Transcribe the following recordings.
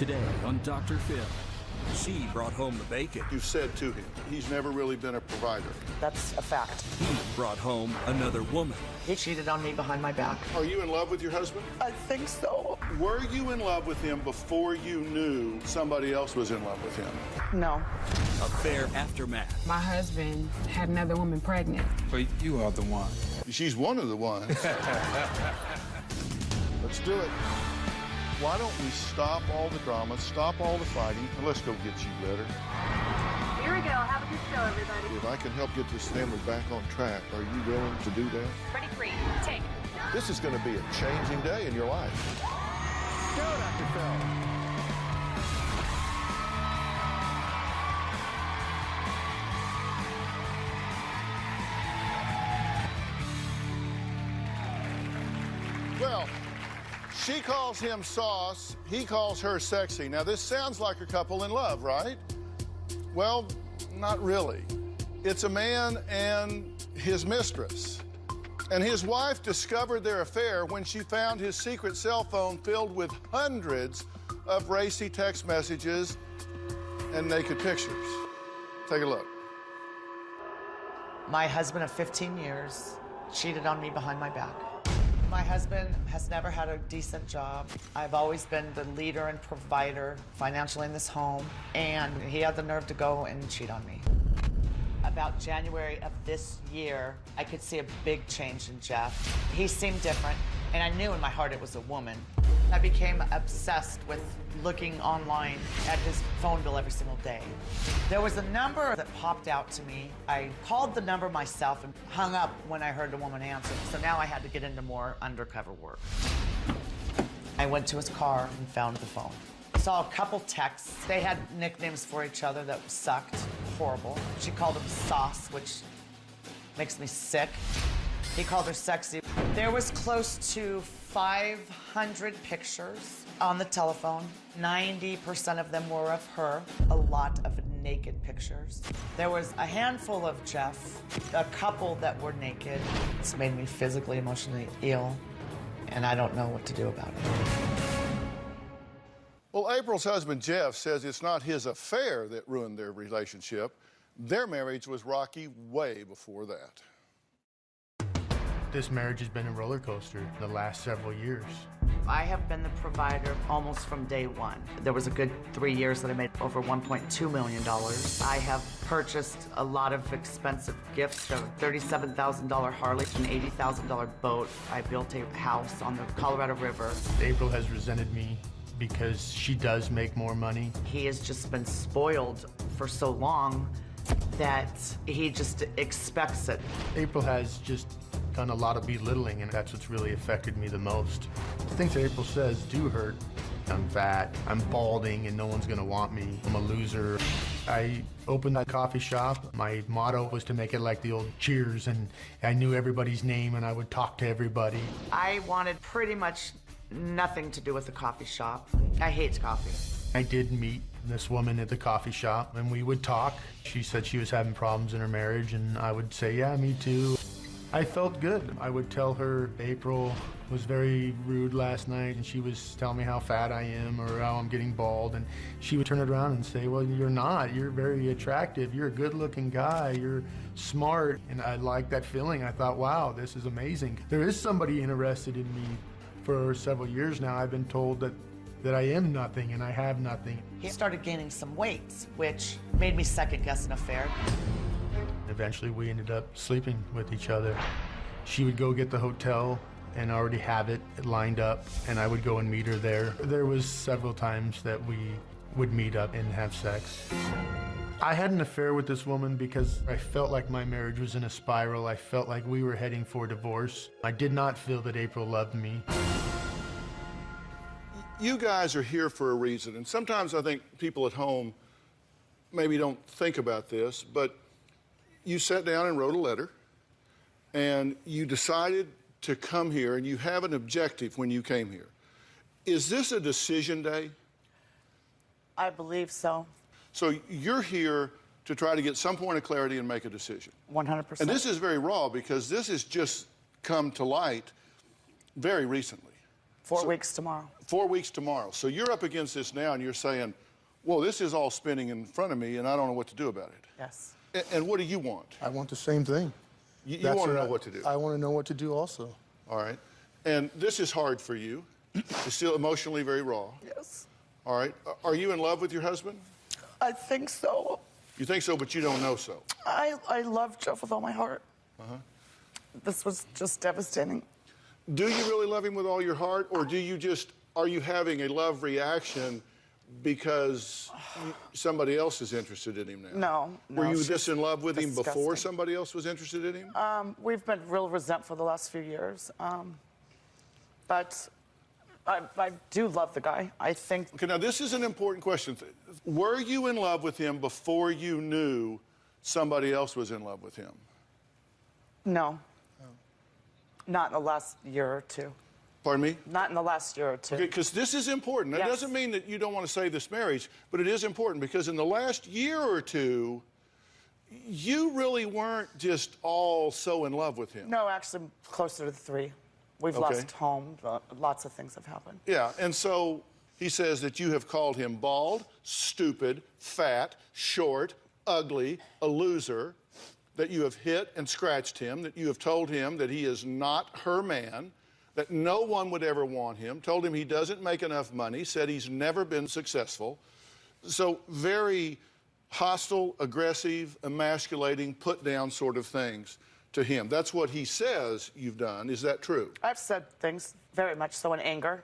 Today on Dr. Phil. She brought home the bacon. You said to him, he's never really been a provider. That's a fact. He brought home another woman. He cheated on me behind my back. Are you in love with your husband? I think so. Were you in love with him before you knew somebody else was in love with him? No. Affair aftermath. My husband had another woman pregnant. But you are the one. She's one of the ones. Let's do it. Why don't we stop all the drama, stop all the fighting, and let's go get you better. Here we go. Have a good show, everybody. If I can help get this family back on track, are you willing to do that? Ready, free, take. This is going to be a changing day in your life. Go, Dr. Phil. Well, she calls him sauce, he calls her sexy. Now, this sounds like a couple in love, right? Well, not really. It's a man and his mistress. And his wife discovered their affair when she found his secret cell phone filled with hundreds of racy text messages and naked pictures. Take a look. My husband of 15 years cheated on me behind my back. My husband has never had a decent job. I've always been the leader and provider financially in this home, and he had the nerve to go and cheat on me. About January of this year, I could see a big change in Jeff. He seemed different, and I knew in my heart it was a woman. I became obsessed with looking online at his phone bill every single day. There was a number that popped out to me. I called the number myself and hung up when I heard the woman answer. So now I had to get into more undercover work. I went to his car and found the phone. Saw a couple texts. They had nicknames for each other that sucked. Horrible. She called him sauce, which makes me sick. He called her sexy. There was close to 500 pictures on the telephone. 90% of them were of her. A lot of naked pictures. There was a handful of Jeff, a couple that were naked. It's made me physically, emotionally ill, and I don't know what to do about it. Well, April's husband, Jeff, says it's not his affair that ruined their relationship. Their marriage was rocky way before that. This marriage has been a roller coaster the last several years. I have been the provider almost from day one. There was a good 3 years that I made over $1.2 million. I have purchased a lot of expensive gifts, a $37,000 Harley, an $80,000 boat. I built a house on the Colorado River. April has resented me because she does make more money. He has just been spoiled for so long that he just expects it. April has just done a lot of belittling, and that's what's really affected me the most. The things that April says do hurt. I'm fat, I'm balding, and no one's gonna want me. I'm a loser. I opened that coffee shop. My motto was to make it like the old Cheers, and I knew everybody's name, and I would talk to everybody. I wanted pretty much nothing to do with the coffee shop. I hate coffee. I did meet this woman at the coffee shop, and we would talk. She said she was having problems in her marriage, and I would say, yeah, me too. I felt good. I would tell her April was very rude last night, and she was telling me how fat I am or how I'm getting bald, and she would turn it around and say, well, you're not. You're very attractive. You're a good-looking guy. You're smart. And I liked that feeling. I thought, wow, this is amazing. There is somebody interested in me. For several years now, I've been told that I am nothing and I have nothing. He started gaining some weight, which made me second-guess an affair. Eventually, we ended up sleeping with each other. She would go get the hotel and already have it lined up, and I would go and meet her there. There was several times that we would meet up and have sex. I had an affair with this woman because I felt like my marriage was in a spiral. I felt like we were heading for divorce. I did not feel that April loved me. You guys are here for a reason, and sometimes I think people at home maybe don't think about this, but you sat down and wrote a letter, and you decided to come here, and you have an objective when you came here. Is this a decision day? I believe so. So you're here to try to get some point of clarity and make a decision. 100%. And this is very raw because this has just come to light very recently. 4 weeks tomorrow. 4 weeks tomorrow. So you're up against this now, and you're saying, well, this is all spinning in front of me, and I don't know what to do about it. Yes. And what do you want? I want the same thing. You want to know what to do. I want to know what to do also. All right. And this is hard for you. It's still emotionally very raw. Yes. All right. Are you in love with your husband? I think so. You think so, but you don't know so. I love Jeff with all my heart. This was just devastating. Do you really love him with all your heart, or are you having a love reaction because somebody else is interested in him now? No. Were you this in love with him disgusting. before somebody else was interested in him? We've been real resentful the last few years. But I do love the guy. I think. Okay, now this is an important question. Were you in love with him before you knew somebody else was in love with him? No. Not in the last year or two. Pardon me? Not in the last year or two. Okay, because this is important. That Yes. doesn't mean that you don't want to save this marriage, but it is important because in the last year or two, you really weren't just all so in love with him. No, actually, closer to 3. We've Okay. lost home. Lots of things have happened. Yeah, and so he says that you have called him bald, stupid, fat, short, ugly, a loser, that you have hit and scratched him, that you have told him that he is not her man, that no one would ever want him, told him he doesn't make enough money, said he's never been successful. So very hostile, aggressive, emasculating, put down sort of things to him. That's what he says you've done. Is that true? I've said things very much so in anger.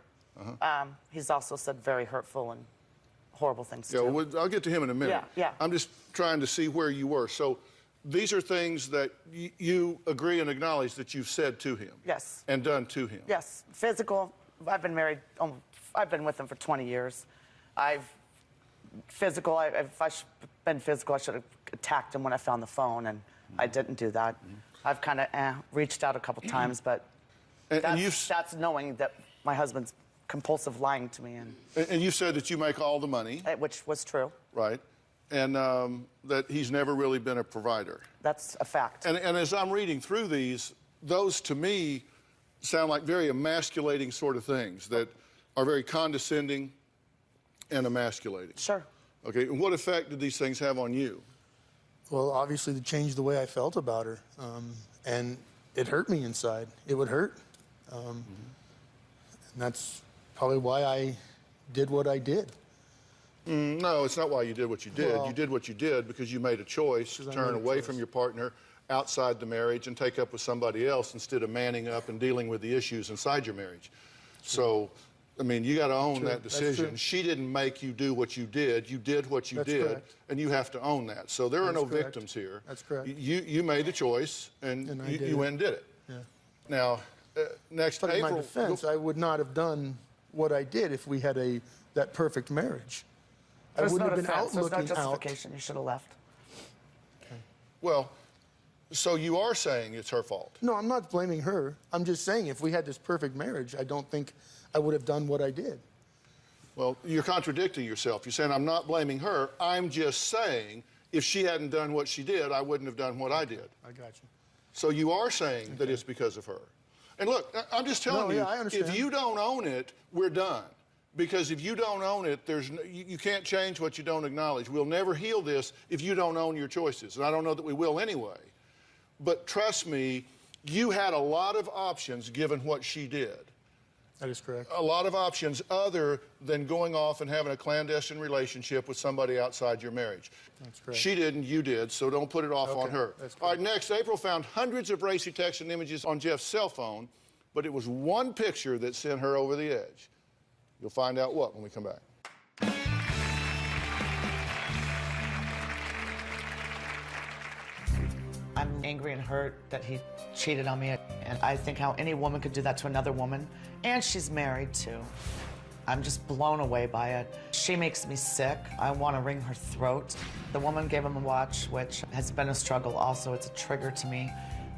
He's also said very hurtful and horrible things Yeah, too. well, I'll get to him in a minute. Yeah. I'm just trying to see where you were. So these are things that you agree and acknowledge that you've said to him. Yes. And done to him. Yes, physical. I've been married. I've been with him for 20 years. Physical. If I been physical, I should have attacked him when I found the phone, and I didn't do that. I've kind of reached out a couple times, but that's knowing that my husband's compulsive lying to me, And you said that you make all the money. which was true. Right. And that he's never really been a provider. That's a fact. And as I'm reading through these, those to me sound like very emasculating sort of things that are very condescending and emasculating. Sure. Okay, and what effect did these things have on you? Well, obviously, to change the way I felt about her. And it hurt me inside. It would hurt. And that's probably why I did what I did. No, it's not why you did what you did. Well, You did what you did because you made a choice to turn away from your partner outside the marriage and take up with somebody else instead of manning up and dealing with the issues inside your marriage. So, I mean, you got to own that decision. She didn't make you do what you did. You did what you did, correct. and you have to own that. So there are no correct. victims here. That's correct. You made the choice, and I did you it. went and did it. Yeah. Now, next But in April... my defense, I would not have done what I did if we had that perfect marriage. I There's wouldn't no have been out defense. There's no looking out. justification. You should have left. Well, so you are saying it's her fault. No, I'm not blaming her. I'm just saying if we had this perfect marriage, I don't think I would have done what I did. Well, you're contradicting yourself. You're saying, I'm not blaming her. I'm just saying, if she hadn't done what she did, I wouldn't have done what I did. I got you. So you are saying that it's because of her. And look, I'm just telling you, I understand. if you don't own it, we're done. Because if you don't own it, you can't change what you don't acknowledge. We'll never heal this if you don't own your choices. And I don't know that we will anyway. But trust me, you had a lot of options given what she did. That is correct. A lot of options other than going off and having a clandestine relationship with somebody outside your marriage. That's correct. She didn't, you did, so don't put it off on Okay, her. that's All right, correct. next, April found hundreds of racy texts and images on Jeff's cell phone, but it was one picture that sent her over the edge. You'll find out what when we come back. I'm angry and hurt that he cheated on me, and I think how any woman could do that to another woman, and she's married too. I'm just blown away by it. She makes me sick. I want to wring her throat. The woman gave him a watch, which has been a struggle also. It's a trigger to me.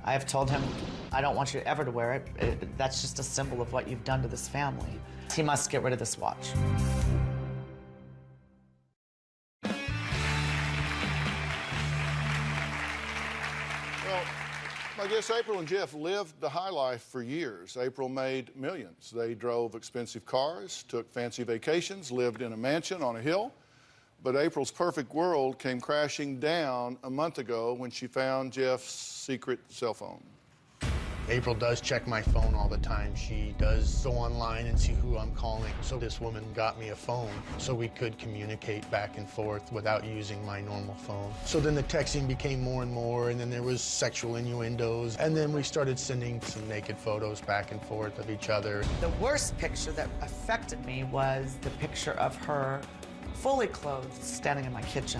I have told him, I don't want you ever to wear it. That's just a symbol of what you've done to this family. He must get rid of this watch. Well, I guess April and Jeff lived the high life for years. April made millions. They drove expensive cars, took fancy vacations, lived in a mansion on a hill. But April's perfect world came crashing down a month ago when she found Jeff's secret cell phone. April does check my phone all the time. She does go online and see who I'm calling. So this woman got me a phone so we could communicate back and forth without using my normal phone. So then the texting became more and more, and then there was sexual innuendos, and then we started sending some naked photos back and forth of each other. The worst picture that affected me was the picture of her fully clothed, standing in my kitchen.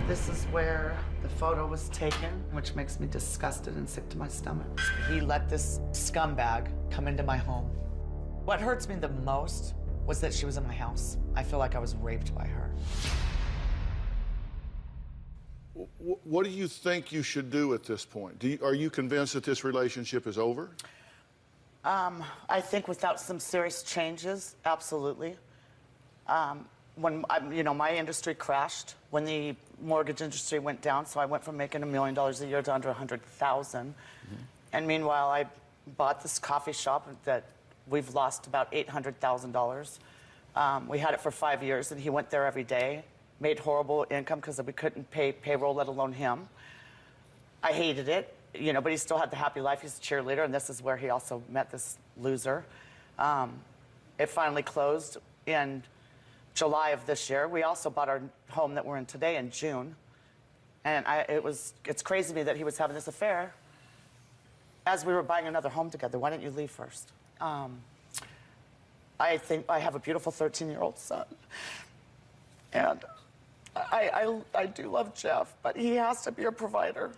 This is where the photo was taken, which makes me disgusted and sick to my stomach. He let this scumbag come into my home. What hurts me the most was that she was in my house. I feel like I was raped by her. What do you think you should do at this point? Are you convinced that this relationship is over? I think without some serious changes, absolutely. When my industry crashed, when the mortgage industry went down, so I went from making $1 million a year to under $100,000. And meanwhile, I bought this coffee shop that we've lost about $800,000. We had it for 5 years, and he went there every day, made horrible income because we couldn't pay payroll, let alone him. I hated it, but he still had the happy life. He's a cheerleader, and this is where he also met this loser. It finally closed in July of this year. We also bought our home that we're in today in June. And it's crazy to me that he was having this affair as we were buying another home together. Why didn't you leave first? I think I have a beautiful 13-year-old son. And I do love Jeff, but he has to be a provider.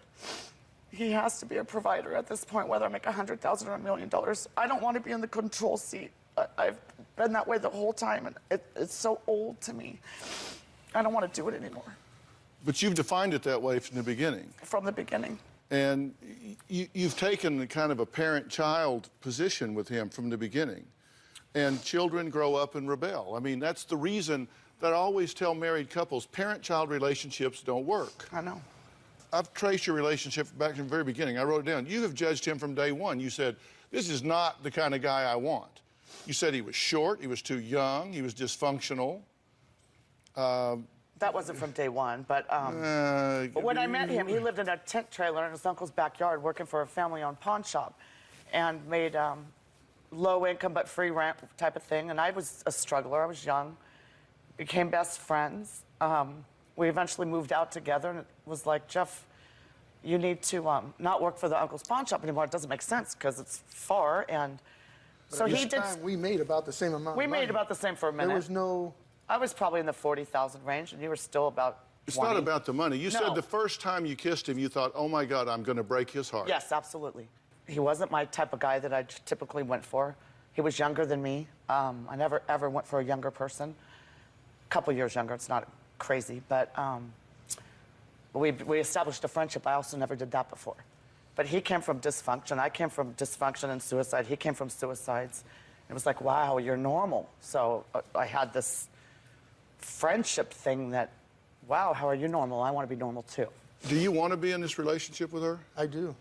He has to be a provider at this point, whether I make $100,000 or $1 million. I don't want to be in the control seat. I've been that way the whole time, and it's so old to me. I don't want to do it anymore. But you've defined it that way from the beginning. From the beginning. And you've taken kind of a parent-child position with him from the beginning. And children grow up and rebel. I mean, that's the reason that I always tell married couples, parent-child relationships don't work. I know. I've traced your relationship back from the very beginning. I wrote it down. You have judged him from day one. You said, this is not the kind of guy I want. You said he was short, he was too young, he was dysfunctional. That wasn't from day one, but when I met him, he lived in a tent trailer in his uncle's backyard working for a family-owned pawn shop and made low income but free rent type of thing. And I was a struggler, I was young, became best friends. We eventually moved out together, and it was like, Jeff, you need to not work for the uncle's pawn shop anymore. It doesn't make sense because it's far. And so he did. We made about the same amount. We made about the same for a minute. There was no. I was probably in the 40,000 range, and you were still about 20. It's not about the money. You No. said the first time you kissed him, you thought, oh my God, I'm going to break his heart. Yes, absolutely. He wasn't my type of guy that I typically went for. He was younger than me. I never, ever went for a younger person. A couple years younger, it's not crazy, but we established a friendship. I also never did that before. But he came from dysfunction. I came from dysfunction and suicide. He came from suicides. It was like, wow, you're normal. So I had this friendship thing that, wow, how are you normal? I want to be normal too. Do you want to be in this relationship with her? I do.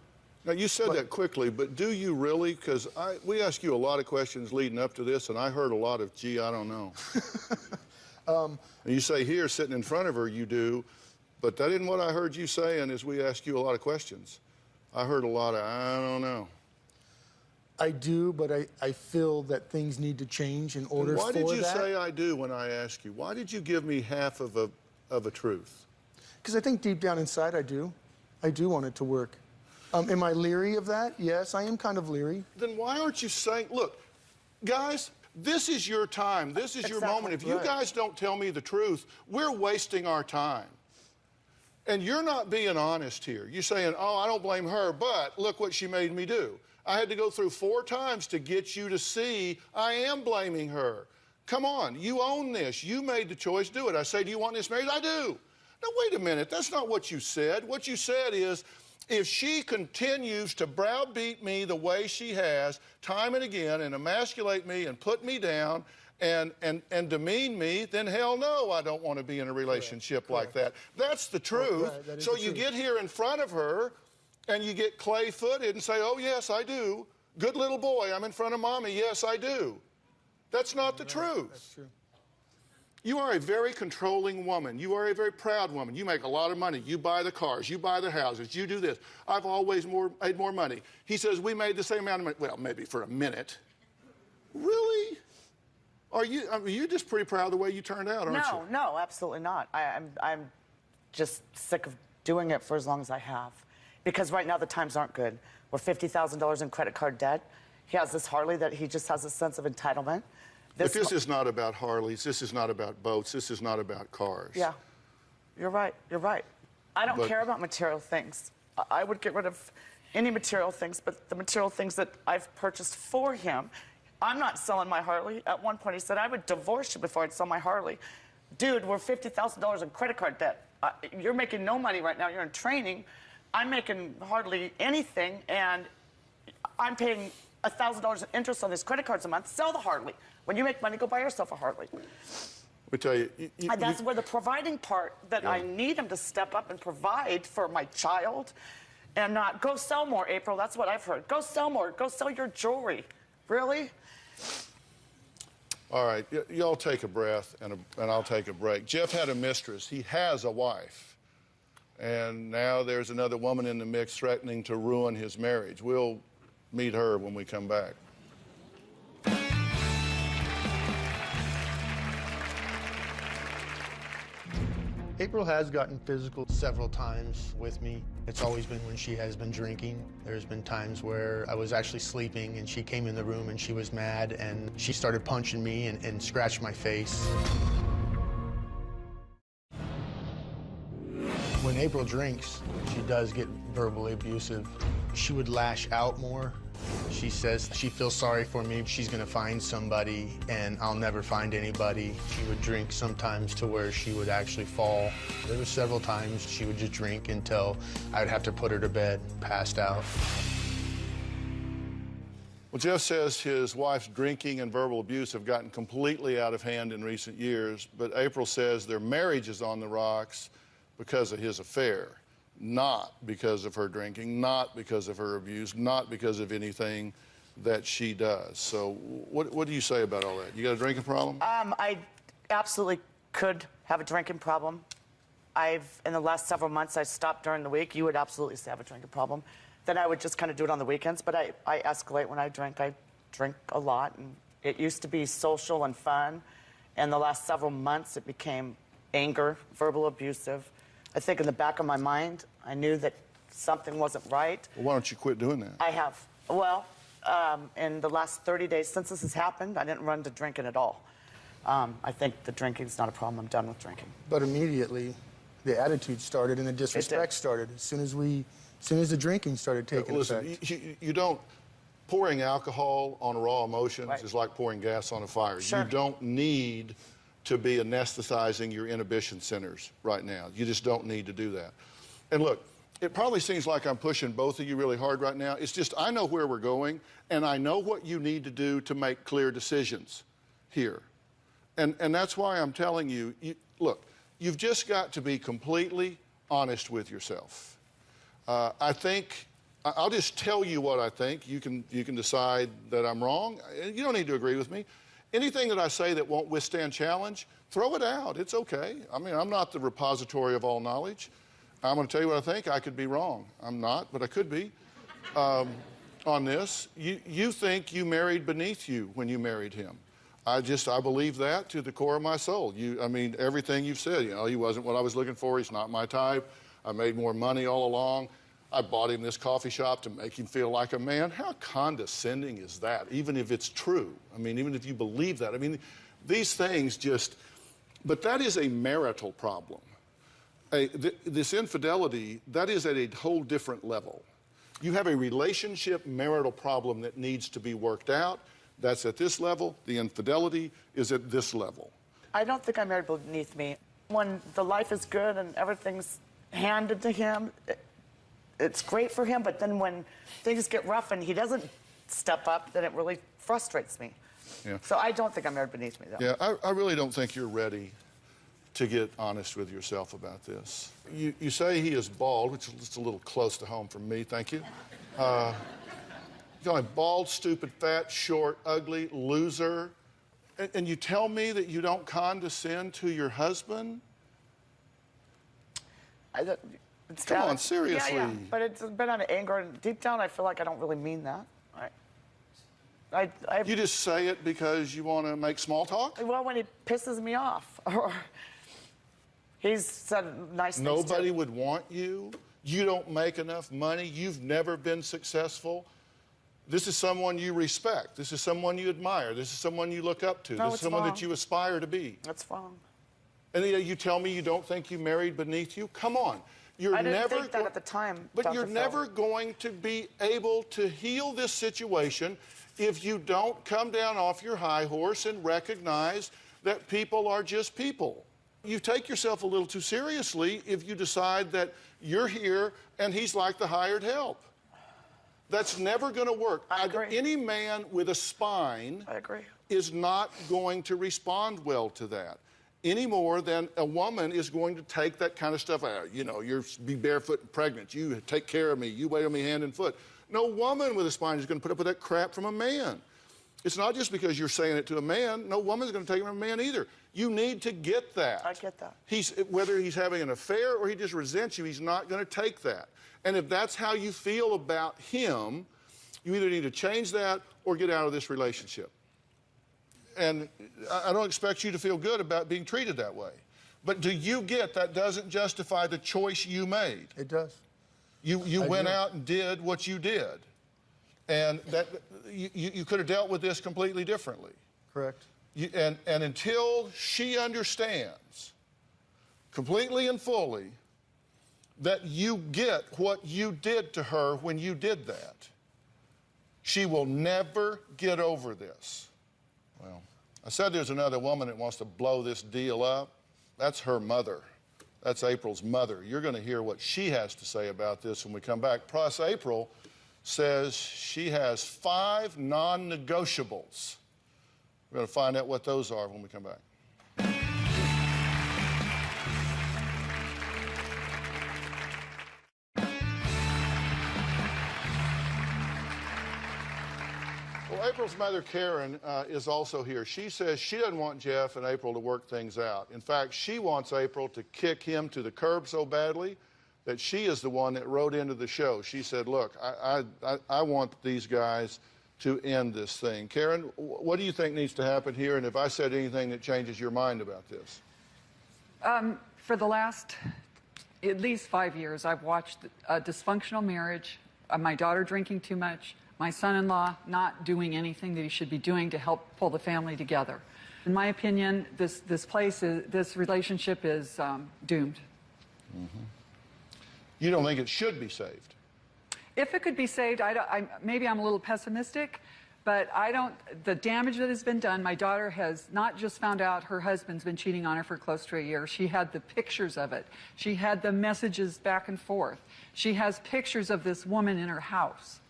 Now, you said that quickly, but do you really? Because we asked you a lot of questions leading up to this, and I heard a lot of, gee, I don't know. And you say here, sitting in front of her, you do, but that isn't what I heard you saying as we asked you a lot of questions. I heard a lot of, I don't know. I do, but I feel that things need to change in order for that. Why did you say I do when I ask you? Why did you give me half of a truth? Because I think deep down inside I do. I do want it to work. Am I leery of that? Yes, I am kind of leery. Then why aren't you saying, look, guys, this is your time. This is your moment. If you guys don't tell me the truth, we're wasting our time. And you're not being honest here. You're saying, oh, I don't blame her, but look what she made me do. I had to go through 4 times to get you to see I am blaming her. Come on, you own this. You made the choice, do it. I say, do you want this married? I do. Now, wait a minute. That's not what you said. What you said is, if she continues to browbeat me the way she has, time and again, and emasculate me and put me down and demean me, then hell no, I don't want to be in a relationship like that. That's the truth. Right, that is so the you truth. get here in front of her, and you get clay-footed and say, oh, yes, I do. Good little boy, I'm in front of mommy, yes, I do. That's not the truth. That's true. You are a very controlling woman. You are a very proud woman. You make a lot of money. You buy the cars. You buy the houses. You do this. I've always made more money. He says, we made the same amount of money. Well, maybe for a minute. Really? Are you, I mean, you're just pretty proud of the way you turned out, aren't you? No, absolutely not. I'm just sick of doing it for as long as I have. Because right now the times aren't good. We're $50,000 in credit card debt. He has this Harley that he just has a sense of entitlement. But this is not about Harleys. This is not about boats. This is not about cars. Yeah, you're right. You're right. I don't care about material things. I would get rid of any material things, but the material things that I've purchased for him, I'm not selling my Harley. At one point, he said, I would divorce you before I'd sell my Harley. Dude, we're $50,000 in credit card debt. You're making no money right now. You're in training. I'm making hardly anything, and I'm paying $1,000 in interest on these credit cards a month. Sell the Harley. When you make money, go buy yourself a Harley. Let me tell you. That's where the providing part that I need him to step up and provide for my child, and not go sell more, April. That's what I've heard. Go sell more. Go sell your jewelry. Really? All right, y'all take a breath, and I'll take a break. Jeff had a mistress. He has a wife. And now there's another woman in the mix threatening to ruin his marriage. We'll meet her when we come back. April has gotten physical several times with me. It's always been when she has been drinking. There's been times where I was actually sleeping and she came in the room and she was mad and she started punching me and scratched my face. When April drinks, she does get verbally abusive. She would lash out more. She says she feels sorry for me. She's gonna find somebody and I'll never find anybody. She would drink sometimes to where she would actually fall. There were several times she would just drink until I would have to put her to bed, passed out. Well, Jeff says his wife's drinking and verbal abuse have gotten completely out of hand in recent years, but April says their marriage is on the rocks because of his affair. Not because of her drinking, not because of her abuse, not because of anything that she does. So what do you say about all that? You got a drinking problem? I absolutely could have a drinking problem. In the last several months, I stopped during the week. You would absolutely say I have a drinking problem. Then I would just kind of do it on the weekends, but I escalate when I drink. I drink a lot, and it used to be social and fun. And the last several months, it became anger, verbal abusive. I think in the back of my mind, I knew that something wasn't right. Well, why don't you quit doing that? I have. Well, in the last 30 days since this has happened, I didn't run to drinking at all. I think the drinking's not a problem. I'm done with drinking. But immediately, the attitude started and the disrespect started as soon as the drinking started taking effect. Listen, you don't. Pouring alcohol on raw emotions Right. is like pouring gas on a fire. Sure. You don't need to be anesthetizing your inhibition centers right now. You just don't need to do that. And look, it probably seems like I'm pushing both of you really hard right now. It's just I know where we're going, and I know what you need to do to make clear decisions here. And that's why I'm telling you, look, you've just got to be completely honest with yourself. I think, I'll just tell you what I think. You can decide that I'm wrong. You don't need to agree with me. Anything that I say that won't withstand challenge, throw it out. It's okay. I mean, I'm not the repository of all knowledge. I'm going to tell you what I think. I could be wrong. I'm not, but I could be on this. You think you married beneath you when you married him. I believe that to the core of my soul. I mean, everything you've said, he wasn't what I was looking for. He's not my type. I made more money all along. I bought him this coffee shop to make him feel like a man. How condescending is that, even if it's true? I mean, even if you believe that. I mean, these things but that is a marital problem. This infidelity, that is at a whole different level. You have a relationship marital problem that needs to be worked out. That's at this level. The infidelity is at this level. I don't think I married beneath me. When the life is good and everything's handed to him, it's great for him, but then when things get rough and he doesn't step up, then it really frustrates me. Yeah. So I don't think I'm married beneath me, though. Yeah, I really don't think you're ready to get honest with yourself about this. You say he is bald, which is just a little close to home for me, thank you. You call him bald, stupid, fat, short, ugly, loser. And you tell me that you don't condescend to your husband? Come on, seriously. Yeah, but it's been out of anger, and deep down I feel like I don't really mean that. You just say it because you want to make small talk? Well, when he pisses me off, or he's said nice things. Nobody would want you. You don't make enough money. You've never been successful. This is someone you respect. This is someone you admire. This is someone you look up to. No, this is someone that you aspire to be. That's wrong. And you tell me you don't think you married beneath you? Come on. I didn't think that at the time, But Dr. you're Phil. never going to be able to heal this situation if you don't come down off your high horse and recognize that people are just people. You take yourself a little too seriously if you decide that you're here and he's like the hired help. That's never going to work. I agree. Any man with a spine I agree. is not going to respond well to that any more than a woman is going to take that kind of stuff out. You know, you're be barefoot and pregnant. You take care of me. You wait on me hand and foot. No woman with a spine is going to put up with that crap from a man. It's not just because you're saying it to a man. No woman's going to take it from a man either. You need to get that. I get that. Whether he's having an affair or he just resents you, he's not going to take that. And if that's how you feel about him, you either need to change that or get out of this relationship. And I don't expect you to feel good about being treated that way. But do you get that doesn't justify the choice you made? It does. You went out and did what you did. And that you could have dealt with this completely differently. Correct. And until she understands completely and fully that you get what you did to her when you did that, she will never get over this. Well, I said there's another woman that wants to blow this deal up. That's her mother. That's April's mother. You're going to hear what she has to say about this when we come back. Plus, April says she has 5 non-negotiables. We're going to find out what those are when we come back. Well, April's mother, Karen, is also here. She says she doesn't want Jeff and April to work things out. In fact, she wants April to kick him to the curb so badly that she is the one that wrote into the show. She said, look, I want these guys to end this thing. Karen, what do you think needs to happen here? And if I said anything that changes your mind about this? For the last at least 5 years, I've watched a dysfunctional marriage, my daughter drinking too much, my son-in-law not doing anything that he should be doing to help pull the family together. In my opinion, this relationship is doomed. Mm-hmm. You don't think it should be saved? If it could be saved, maybe I'm a little pessimistic, but the damage that has been done, my daughter has not just found out her husband's been cheating on her for close to a year. She had the pictures of it. She had the messages back and forth. She has pictures of this woman in her house.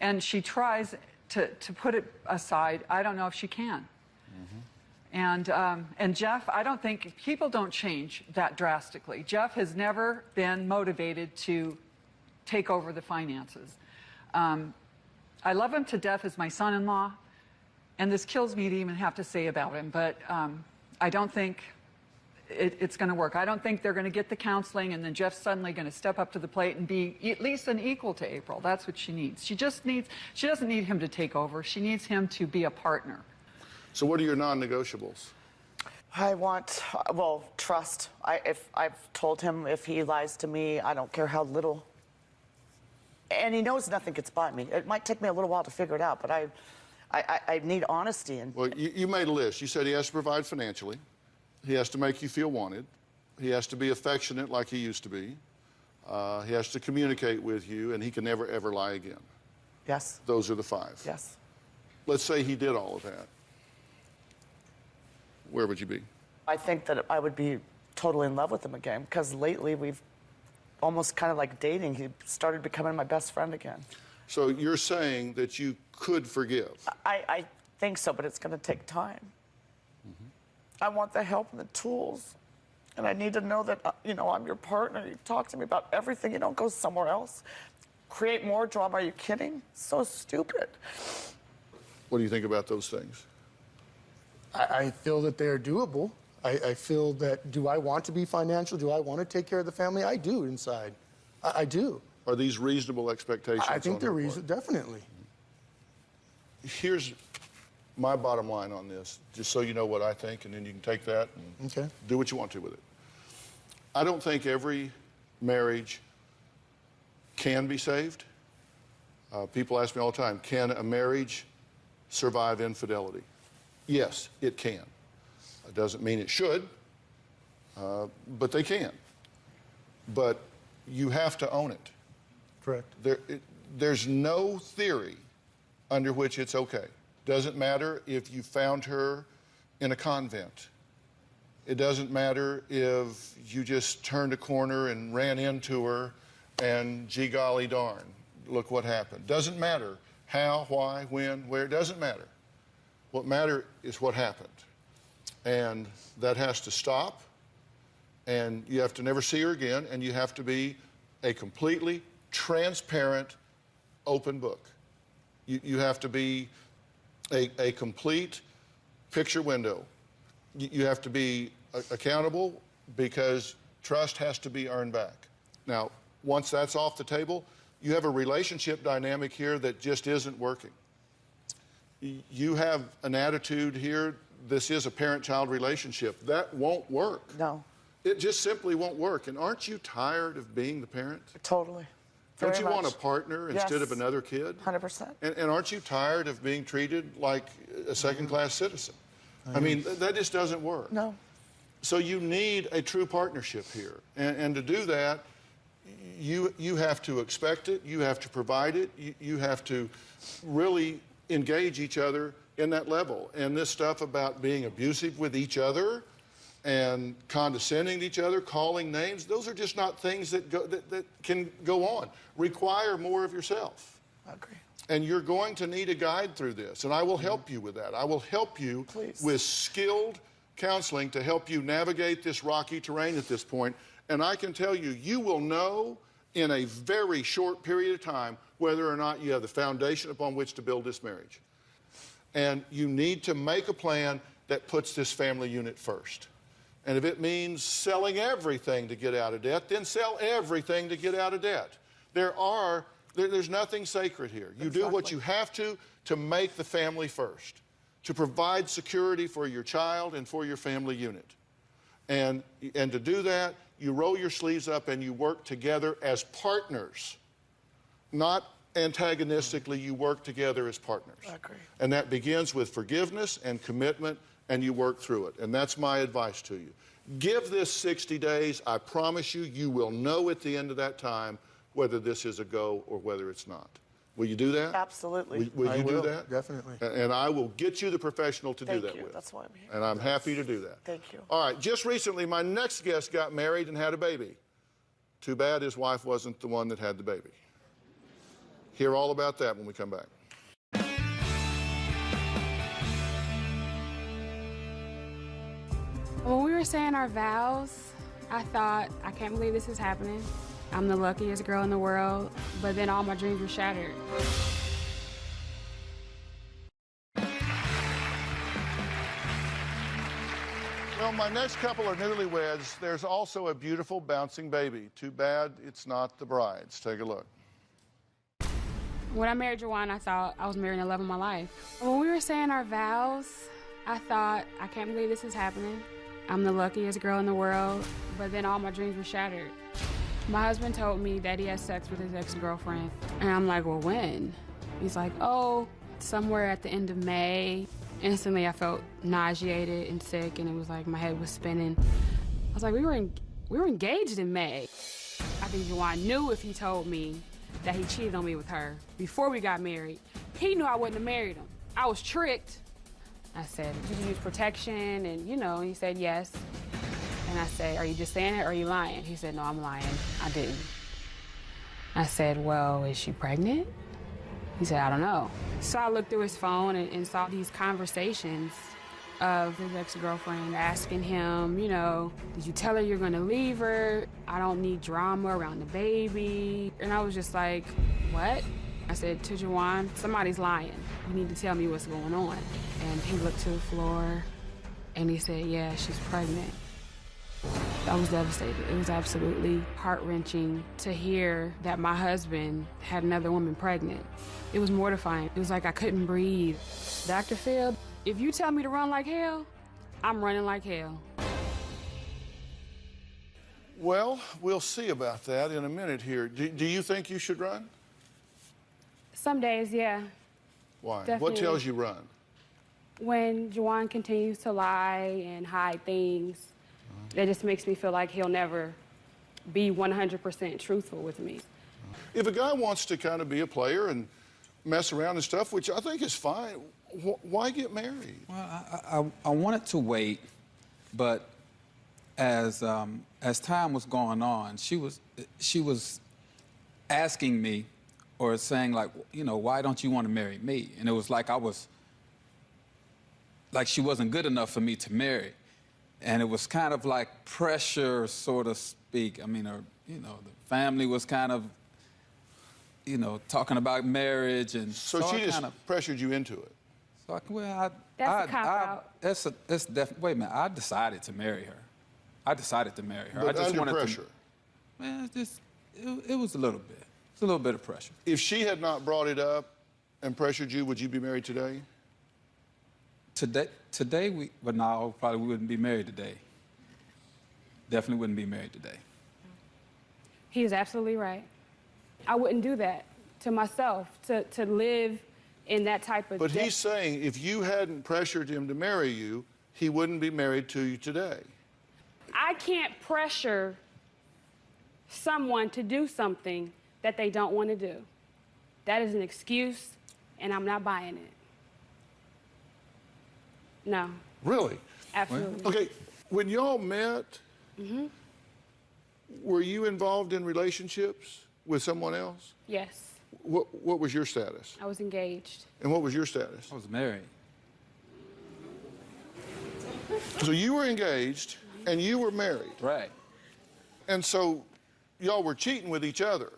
And she tries to put it aside. I don't know if she can. Mm-hmm. And Jeff, I don't think people don't change that drastically. Jeff has never been motivated to take over the finances. I love him to death as my son-in-law, and this kills me to even have to say about him, but I don't think it's going to work. I don't think they're going to get the counseling and then Jeff's suddenly going to step up to the plate and be at least an equal to April. That's what she needs. She doesn't need him to take over. She needs him to be a partner. So what are your non-negotiables? I want, well, trust. I've told him if he lies to me, I don't care how little. And he knows nothing gets by me. It might take me a little while to figure it out, but I need honesty. Well, you made a list. You said he has to provide financially. He has to make you feel wanted. He has to be affectionate like he used to be. He has to communicate with you, and he can never, ever lie again. Yes. Those are the 5. Yes. Let's say he did all of that. Where would you be? I think that I would be totally in love with him again, because lately we've almost kind of like dating. He started becoming my best friend again. So you're saying that you could forgive? I think so, but it's going to take time. Mm-hmm. I want the help and the tools And I need to know that, I'm your partner. You talk to me about everything. You don't go somewhere else. Create more drama. Are you kidding? So stupid. What do you think about those things? I feel that they are doable. I feel that, do I want to be financial? Do I want to take care of the family? I do inside. I do. Are these reasonable expectations? I think they're reasonable, definitely. Here's my bottom line on this, just so you know what I think, and then you can take that and do what you want to with it. I don't think every marriage can be saved. People ask me all the time, can a marriage survive infidelity? Yes, it can. It doesn't mean it should, but they can. But you have to own it. Correct. There's no theory under which it's okay. Doesn't matter if you found her in a convent. It doesn't matter if you just turned a corner and ran into her and gee golly darn, look what happened. Doesn't matter how, why, when, where, it doesn't matter. What matters is what happened. And that has to stop, and you have to never see her again, and you have to be a completely transparent, open book. You have to be a complete picture window. You have to be accountable, because trust has to be earned back. Now, once that's off the table, you have a relationship dynamic here that just isn't working. You have an attitude here, this is a parent-child relationship. That won't work. No. It just simply won't work. And aren't you tired of being the parent? Totally. Don't Very you want much. a partner instead of another kid? 100%. And aren't you tired of being treated like a second-class citizen? I mean, that just doesn't work. No. So you need a true partnership here. And to do that, you have to expect it, you have to provide it, you have to really engage each other in that level. And this stuff about being abusive with each other and condescending to each other, calling names, those are just not things that can go on. Require more of yourself. I agree. And you're going to need a guide through this, and I will help you with that. I will help you with skilled counseling to help you navigate this rocky terrain at this point. And I can tell you, you will know in a very short period of time whether or not you have the foundation upon which to build this marriage. And you need to make a plan that puts this family unit first. And if it means selling everything to get out of debt, then sell everything to get out of debt. There's nothing sacred here. You do what you have to make the family first, to provide security for your child and for your family unit. And to do that, you roll your sleeves up and you work together as partners, not antagonistically. You work together as partners. I agree. And that begins with forgiveness and commitment, and you work through it. And that's my advice to you. Give this 60 days. I promise you, you will know at the end of that time whether this is a go or whether it's not. Will you do that? Absolutely. Will you do will, that? definitely. And I will get you the professional to do that with. That's why I'm here. And I'm happy to do that. Thank you. All right, just recently, my next guest got married and had a baby. Too bad his wife wasn't the one that had the baby. Hear all about that when we come back. When we were saying our vows, I thought, I can't believe this is happening. I'm the luckiest girl in the world, but then all my dreams were shattered. Well, my next couple are newlyweds. There's also a beautiful bouncing baby. Too bad it's not the bride's. Take a look. When I married Jawan, I thought I was marrying the love of my life. When we were saying our vows, I thought, I can't believe this is happening. I'm the luckiest girl in the world, but then all my dreams were shattered. My husband told me that he had sex with his ex-girlfriend, and I'm like, well, when? He's like, oh, somewhere at the end of May. Instantly, I felt nauseated and sick, and it was like my head was spinning. I was like, we were engaged in May. I think Jawan knew if he told me that he cheated on me with her before we got married. He knew I wouldn't have married him. I was tricked. I said, did you use protection? And he said yes. And I said, are you just saying it or are you lying? He said, no, I'm lying. I didn't. I said, well, is she pregnant? He said, I don't know. So I looked through his phone and saw these conversations of his ex-girlfriend, asking him, you know, did you tell her you're gonna leave her? I don't need drama around the baby. And I was just like, what? I said to Juwan, somebody's lying. You need to tell me what's going on. And he looked to the floor and he said, yeah, she's pregnant. I was devastated. It was absolutely heart-wrenching to hear that my husband had another woman pregnant. It was mortifying. It was like I couldn't breathe. Dr. Phil, if you tell me to run like hell, I'm running like hell. Well, we'll see about that in a minute here. Do you think you should run? Some days, yeah. Why? Definitely. What tells you run? When Juwan continues to lie and hide things, that just makes me feel like he'll never be 100% truthful with me. If a guy wants to kind of be a player and mess around and stuff, which I think is fine, why get married? Well, I wanted to wait, but as time was going on, she was asking me or saying, like, you know, why don't you want to marry me? And it was like she wasn't good enough for me to marry. And it was kind of like pressure, so to speak. I mean, you know, the family was kind of, you know, talking about marriage, and so she just pressured you into it. So well, that's a cop-out. It's definitely. Wait a minute, I decided to marry her. But I just under pressure. Man, it's just it was a little bit. It's a little bit of pressure. If she had not brought it up and pressured you, would you be married today? Today, but no, probably we wouldn't be married today. Definitely wouldn't be married today. He is absolutely right. I wouldn't do that to myself, to live in that type of... But he's saying if you hadn't pressured him to marry you, he wouldn't be married to you today. I can't pressure someone to do something that they don't want to do. That is an excuse, and I'm not buying it. No. Really? Absolutely. Okay, when y'all met, were you involved in relationships with someone else? Yes. What was your status? I was engaged. And what was your status? I was married. So you were engaged and you were married. Right. And so y'all were cheating with each other.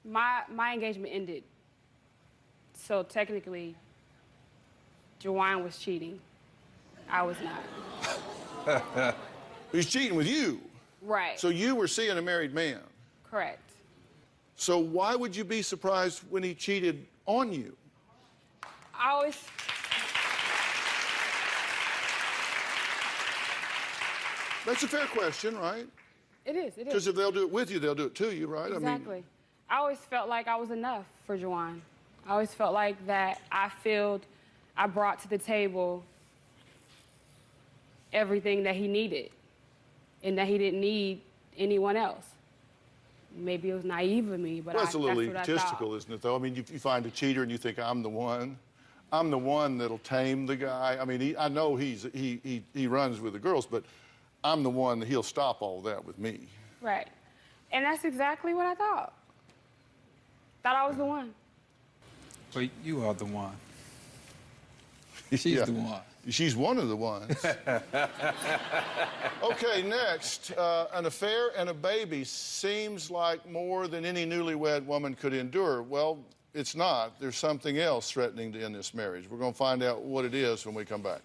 My engagement ended. So technically, Juwan was cheating. I was not. He was cheating with you. Right. So you were seeing a married man. Correct. So why would you be surprised when he cheated on you? I always... That's a fair question, right? It is, it is. Because if they'll do it with you, they'll do it to you, right? Exactly. I mean, I always felt like I was enough for Juwan. I always felt like that I brought to the table everything that he needed and that he didn't need anyone else. Maybe it was naive of me, but well, that's a little that's what egotistical, isn't it, though? I mean, you find a cheater and you think, I'm the one. I'm the one that'll tame the guy. I mean, I know he runs with the girls, but I'm the one that he'll stop all that with me. Right. And that's exactly what I thought. Thought I was the one. Well, you are the one. She's the one. She's one of the ones. Okay, next. An affair and a baby seems like more than any newlywed woman could endure. Well, it's not. There's something else threatening to end this marriage. We're going to find out what it is when we come back.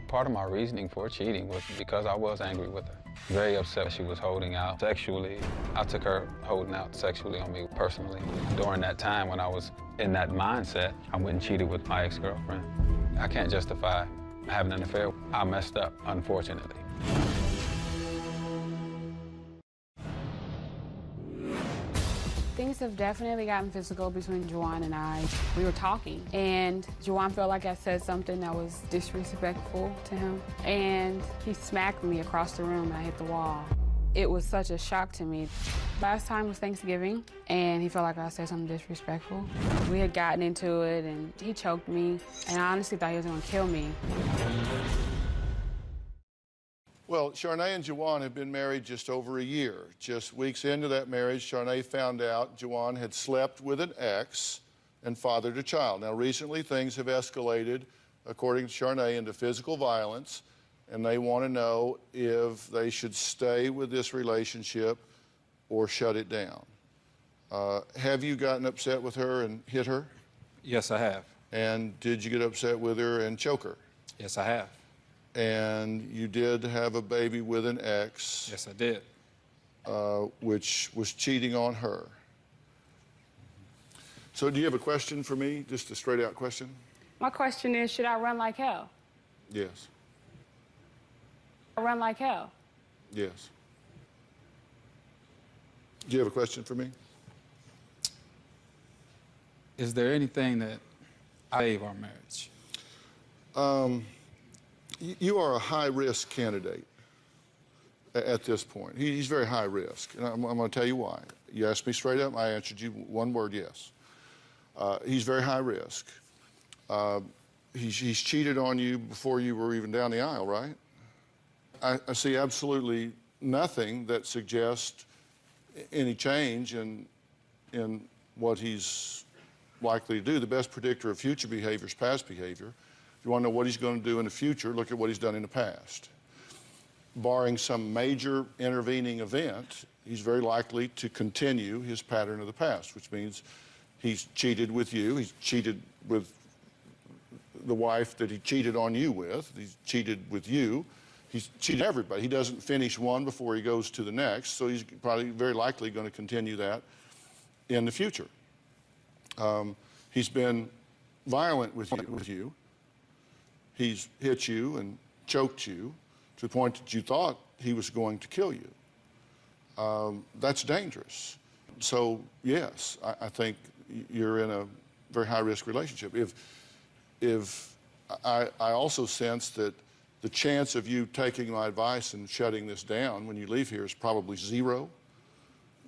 Part of my reasoning for cheating was because I was angry with her. Very upset she was holding out sexually. I took her holding out sexually on me personally. During that time when I was in that mindset, I went and cheated with my ex-girlfriend. I can't justify having an affair. I messed up, unfortunately. Things have definitely gotten physical between Juwan and I. We were talking, and Juwan felt like I said something that was disrespectful to him, and he smacked me across the room, and I hit the wall. It was such a shock to me. Last time was Thanksgiving, and he felt like I said something disrespectful. We had gotten into it, and he choked me, and I honestly thought he was gonna kill me. Well, Charnay and Juwan have been married just over a year. Just weeks into that marriage, Charnay found out Juwan had slept with an ex and fathered a child. Now, recently, things have escalated, according to Charnay, into physical violence, and they want to know if they should stay with this relationship or shut it down. Have you gotten upset with her and hit her? Yes, I have. And did you get upset with her and choke her? Yes, I have. And you did have a baby with an ex. Yes, I did. Which was cheating on her. So do you have a question for me? Just a straight out question? My question is, should I run like hell? Yes. Run like hell? Yes. Do you have a question for me? Is there anything that I save our marriage? You are a high-risk candidate at this point. He's very high risk, and I'm going to tell you why. You asked me straight up, I answered you one word, yes. He's very high risk. He's cheated on you before you were even down the aisle, right? I see absolutely nothing that suggests any change in what he's likely to do. The best predictor of future behavior is past behavior. If you want to know what he's going to do in the future, look at what he's done in the past. Barring some major intervening event, he's very likely to continue his pattern of the past, which means he's cheated with you, he's cheated with the wife that he cheated on you with, he's cheated with you, he's cheated everybody. He doesn't finish one before he goes to the next, so he's probably very likely going to continue that in the future. He's been violent with you. He's hit you and choked you to the point that you thought he was going to kill you. That's dangerous. So, yes, I think you're in a very high-risk relationship. If I also sense that the chance of you taking my advice and shutting this down when you leave here is probably zero.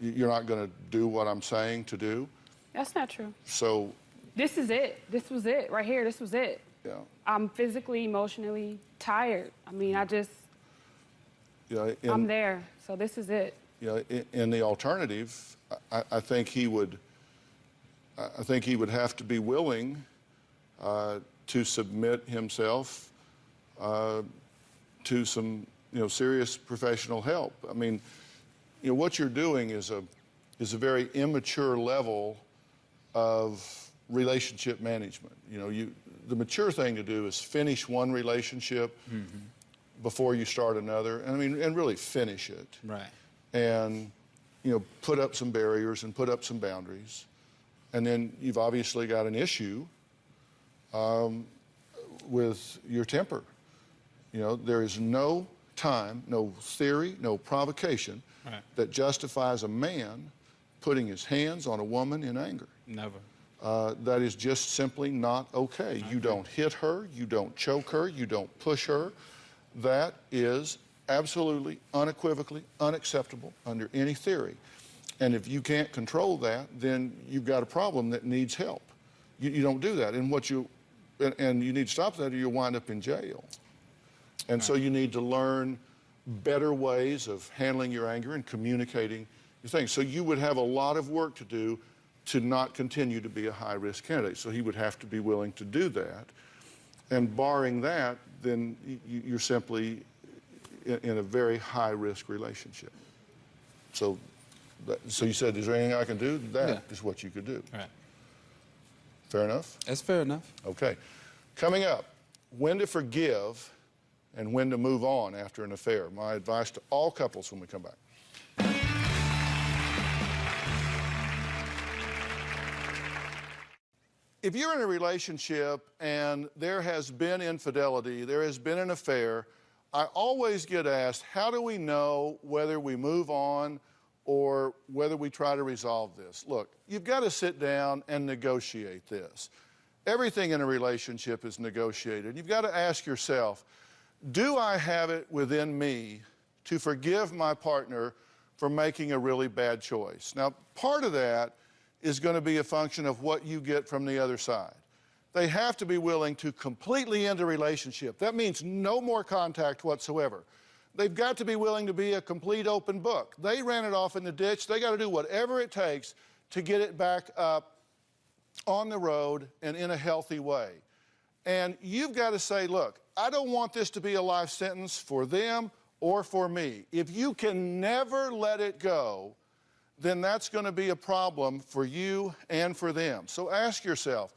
You're not going to do what I'm saying to do. That's not true. So... This is it. This was it. Right here, this was it. Yeah. I'm physically, emotionally tired. I mean, I'm there. So this is it. In the alternative, I think he would have to be willing to submit himself to some, serious professional help. I mean, what you're doing is a very immature level of relationship management. The mature thing to do is finish one relationship before you start another, and really finish it. Right. And, put up some barriers and put up some boundaries. And then you've obviously got an issue with your temper. There is no time, no theory, no provocation that justifies a man putting his hands on a woman in anger. Never. That is just simply not okay. You don't hit her, you don't choke her, you don't push her. That is absolutely, unequivocally unacceptable under any theory. And if you can't control that, then you've got a problem that needs help. You don't do that. And you need to stop that or you'll wind up in jail. And so you need to learn better ways of handling your anger and communicating your things. So you would have a lot of work to do to not continue to be a high-risk candidate. So he would have to be willing to do that. And barring that, then you're simply in a very high-risk relationship. So you said, is there anything I can do? That is what you could do. All right. Fair enough? That's fair enough. Okay. Coming up, when to forgive and when to move on after an affair. My advice to all couples when we come back. If you're in a relationship and there has been infidelity, there has been an affair, I always get asked, how do we know whether we move on or whether we try to resolve this? Look, you've got to sit down and negotiate this. Everything in a relationship is negotiated. You've got to ask yourself, do I have it within me to forgive my partner for making a really bad choice? Now, part of that is going to be a function of what you get from the other side. They have to be willing to completely end a relationship. That means no more contact whatsoever. They've got to be willing to be a complete open book. They ran it off in the ditch. They got to do whatever it takes to get it back up on the road and in a healthy way. And you've got to say, look, I don't want this to be a life sentence for them or for me. If you can never let it go, then that's going to be a problem for you and for them. So ask yourself,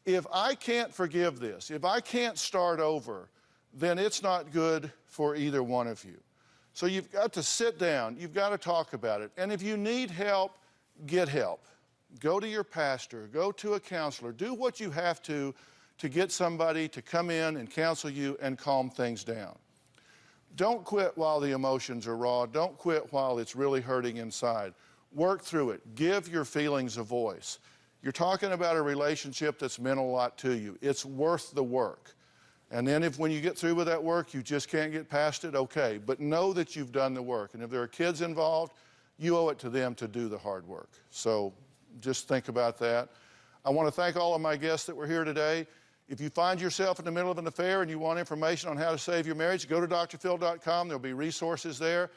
if I can't forgive this, if I can't start over, then it's not good for either one of you. So you've got to sit down, you've got to talk about it. And if you need help, get help. Go to your pastor, go to a counselor, do what you have to get somebody to come in and counsel you and calm things down. Don't quit while the emotions are raw. Don't quit while it's really hurting inside. Work through it. Give your feelings a voice. You're talking about a relationship that's meant a lot to you. It's worth the work. And then if when you get through with that work, you just can't get past it, okay. But know that you've done the work. And if there are kids involved, you owe it to them to do the hard work. So just think about that. I want to thank all of my guests that were here today. If you find yourself in the middle of an affair and you want information on how to save your marriage, go to drphil.com. There'll be resources there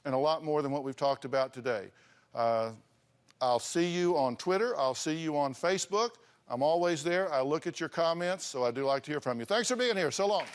and a lot more than what we've talked about today. I'll see you on Twitter. I'll see you on Facebook. I'm always there. I look at your comments, so I do like to hear from you. Thanks for being here. So long.